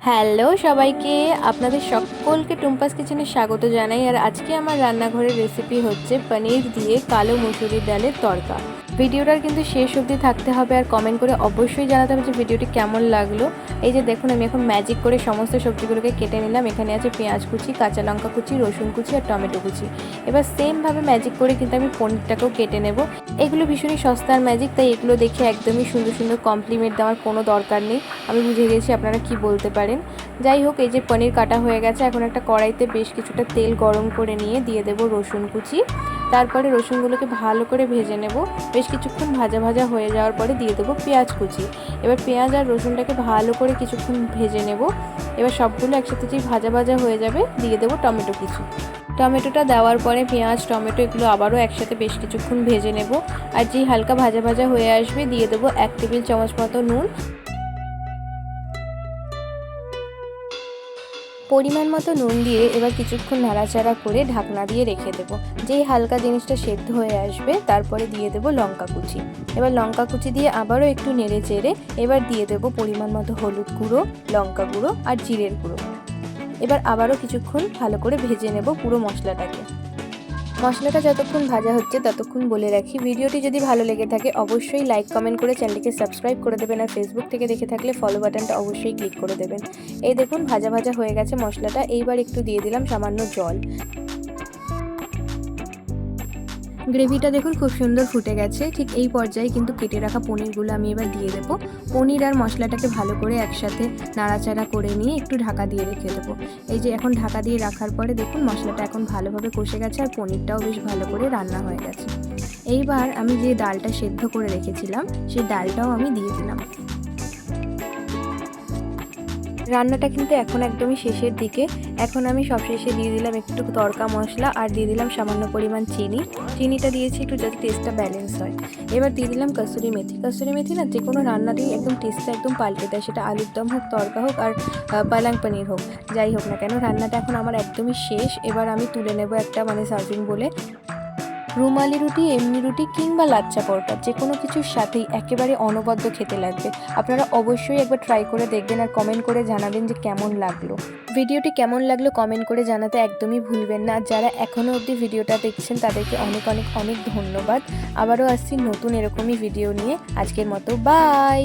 Hello সবাইকে, আপনাদের সকলকে টুম্পাস কিচেনে স্বাগত জানাই। আর আজকে আমার রান্নাঘরের রেসিপি হচ্ছে পনির দিয়ে কালো মুসুরির ডালের তড়কা। ভিডিওটার কিন্তু শেষ অবধি থাকতে হবে আর কমেন্ট করে অবশ্যই জানাতে হবে যে ভিডিওটি কেমন লাগলো। এই যে দেখুন, আমি এখন ম্যাজিক করে সমস্ত সবজিগুলোকে কেটে নিলাম। এখানে আছে পেঁয়াজ কুচি, কাঁচা লঙ্কা কুচি, রসুন কুচি আর টমেটো কুচি। এবার সেমভাবে ম্যাজিক করে কিন্তু আমি পনিরটাকেও কেটে নেব। এগুলো ভীষণই সস্তার ম্যাজিক, তাই এগুলো দেখে একদমই সুন্দর সুন্দর কমপ্লিমেন্ট দেওয়ার কোনো দরকার নেই। আমি বুঝে গেছি আপনারা কি বলতে পারেন। যাই হোক, এই যে পনির কাটা হয়ে গেছে, এখন একটা কড়াইতে বেশ কিছুটা তেল গরম করে নিয়ে দিয়ে দেব রসুন কুচি। তারপরে রসুনগুলোকে ভালো করে ভেজে নেব। বেশ কিছুক্ষণ ভাজা ভাজা হয়ে যাওয়ার পরে দিয়ে দেবো পেঁয়াজ কুচি। এবার পেঁয়াজ আর রসুনটাকে ভালো করে কিছুক্ষণ ভেজে নেব। এবার সবগুলো একসাথে যেই ভাজা ভাজা হয়ে যাবে দিয়ে দেবো টমেটো কুচি। টমেটোটা দেওয়ার পরে পেঁয়াজ টমেটো এগুলো আবারও একসাথে বেশ কিছুক্ষণ ভেজে নেব। আর যেই হালকা ভাজা ভাজা হয়ে আসবে দিয়ে দেবো 1 টেবিল চামচ মতো নুন, পরিমাণ মতো নুন দিয়ে এবার কিছুক্ষণ নাড়াচাড়া করে ঢাকনা দিয়ে রেখে দেবো। যেই হালকা জিনিসটা সেদ্ধ হয়ে আসবে তারপরে দিয়ে দেবো লঙ্কা কুচি। এবার লঙ্কা কুচি দিয়ে আবারও একটু নেড়ে চেড়ে এবার দিয়ে দেবো পরিমাণ মতো হলুদ গুঁড়ো, লঙ্কা গুঁড়ো আর জিরের গুঁড়ো। এবার আবারও কিছুক্ষণ ভালো করে ভেজে নেব পুরো মশলাটাকে। মশলাটা যতক্ষণ ভাজা হচ্ছে ততক্ষণ বলে রাখি, ভিডিওটি যদি ভালো লেগে থাকে অবশ্যই লাইক কমেন্ট করে চ্যানেলটিকে সাবস্ক্রাইব করে দেবেন। আর ফেসবুক থেকে দেখে থাকলে ফলো বাটনটা অবশ্যই ক্লিক করে দেবেন। এই দেখুন ভাজা ভাজা হয়ে গেছে মশলাটা। এইবার একটু দিয়ে দিলাম সামান্য জল। গ্রেভিটা দেখুন খুব সুন্দর ফুটে গেছে। ঠিক এই পর্যায়ে কিন্তু কেটে রাখা পনিরগুলো আমি এবার দিয়ে দেবো। পনির আর মশলাটাকে ভালো করে একসাথে নাড়াচাড়া করে নিয়ে একটু ঢাকা দিয়ে রেখে দেবো। এই যে এখন ঢাকা দিয়ে রাখার পরে দেখুন মশলাটা এখন ভালোভাবে কষে গেছে আর পনিরটাও বেশ ভালো করে রান্না হয়ে গেছে। এইবার আমি যে ডালটা সেদ্ধ করে রেখেছিলাম সেই ডালটাও আমি দিয়ে দিলাম। রান্নাটা কিন্তু এখন একদমই শেষের দিকে। এখন আমি সবশেষে দিয়ে দিলাম একটু তড়কা মশলা আর দিয়ে দিলাম সামান্য পরিমাণ চিনি। চিনিটা দিয়েছি একটু যাতে টেস্টটা ব্যালেন্স হয়। এবার দিয়ে দিলাম কসুরি মেথি। কসুরি মেথি না যে কোনো রান্নাতেই একদম টেস্টটা একদম পাল্টে দেয়, সেটা আলুর দম হোক, তড়কা হোক আর পালাং পনির হোক, যাই হোক না কেন। রান্নাটা এখন আমার একদমই শেষ। এবার আমি তুলে নেব একটা সার্ভিং বলে। রুমালি রুটি, এমনি রুটি কিংবা লাচ্ছা পরোটা যে কোনো কিছুর সাথেই একেবারে অনবদ্য খেতে লাগবে। আপনারা অবশ্যই একবার ট্রাই করে দেখবেন আর কমেন্ট করে জানাবেন যে কেমন লাগলো। ভিডিওটি কেমন লাগলো কমেন্ট করে জানাতে একদমই ভুলবেন না। যারা এখনও অবধি ভিডিওটা দেখছেন তাদেরকে অনেক অনেক অনেক ধন্যবাদ। আবারও আসছি নতুন এরকমই ভিডিও নিয়ে। আজকের মতো বাই।